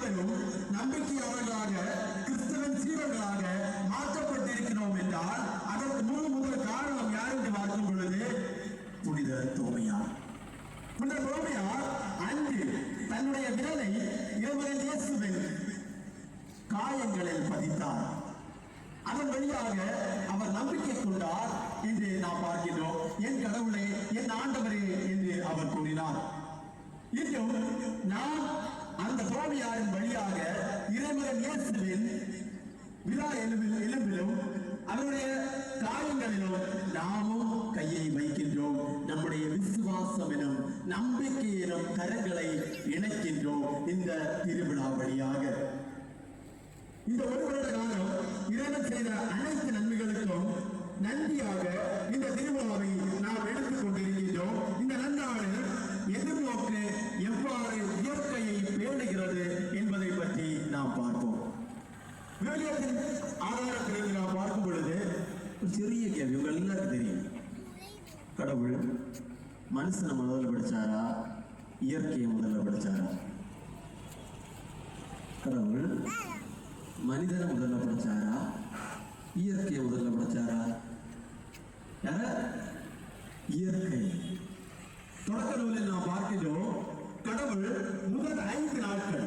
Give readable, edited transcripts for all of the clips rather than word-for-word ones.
அனைவரும் நம்பிக்கையாளர்களாக கிறிஸ்தவன் சீடர்களாக மாற்றப்பட்டிருக்கிறோம் என்றால் அதற்கு முதல் காரணம் யார் என்று பார்க்கும் பொழுது புனித தோமையார். புனித தோமையார் அன்று தன்னுடைய விரலை இறைமகன் இயேசுவின் காயங்களில் பதித்தார். அதன் வழியாக அவர் நம்பிக்கை கொண்டார் என்று நாம் பார்க்கிறோம். என் கடவுளே, என் ஆண்டவரே என்று அவர் கூறினார். இன்னும் நாம் அந்த தோமையாரின் வழியாக இறைமகன் இயேசுவின் விழா எலும்பிலும் அவருடைய காயங்களிலும் நாமும் கையை வைக்கின்றோம். நம்முடைய விசுவாசம் எனும் நம்பிக்கை எனும் கரங்களை இணைக்கின்றோம் இந்த திருவிழா வழியாக. இந்த ஒரு வருட காலம் இறைவன் செய்த அனைத்து நன்மைகளுக்கும் நன்றியாக இந்த திருவிழாவை நாம் எடுத்துக் கொண்டிருக்கின்றோம். இந்த நன்னாளில் எதிர்நோக்கு எவ்வாறு இயற்கையை பேணுகிறது என்பதை பற்றி நாம் பார்ப்போம். விவிலியத்தின் ஆதாரத்திலிருந்து நாம் பார்க்கும் பொழுது ஒரு சிறிய கேள்வி உங்கள் எல்லாருக்கும் தெரியும். கடவுள் மனுஷனை முதல்ல படிச்சாரா, இயற்கையை முதல்ல படிச்சாரா? கடவுள் மனிதனை முதல்ல படைச்சாரா, இயற்கையை முதல்ல படைச்சாரா? யார? இயற்கை. தொடக்க நூலில் நாம் பார்க்கின்றோம் கடவுள் முதல் 5 நாட்கள்,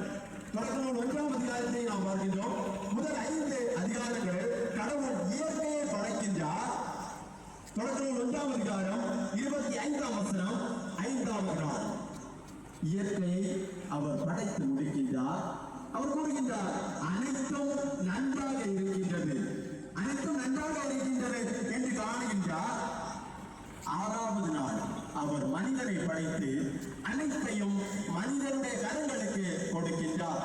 தொடக்க நூல் 1ஆம் அதிகாரத்தை நாம் பார்க்கின்றோம். முதல் 5 அதிகாரங்கள் கடவுள் இயற்கையை படைக்கின்றார். தொடக்க நூல் 1ஆம் அதிகாரம் 25ஆம் வசனம் 5ஆவது நாள் இயற்கையை அவர் படைத்து முடிக்கின்றார். அவர் கூறுகின்றார், அனைத்தும் நன்றாக இருக்கின்றது, அனைத்தும் நன்றாக இருக்கின்றது என்று காணுகின்றார். 6ஆவது நாள் அவர் மனிதனை படைத்து அனைத்தையும் மனிதனுடைய கரங்களுக்கு கொடுக்கின்றார்.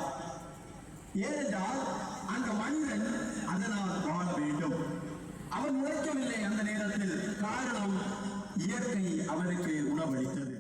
ஏனென்றால் அந்த மனிதன் அதனால் வாழ வேண்டும். அவன் உழைக்கவில்லை அந்த நேரத்தில். காரணம், இயற்கை அவனுக்கு உணவளித்தது.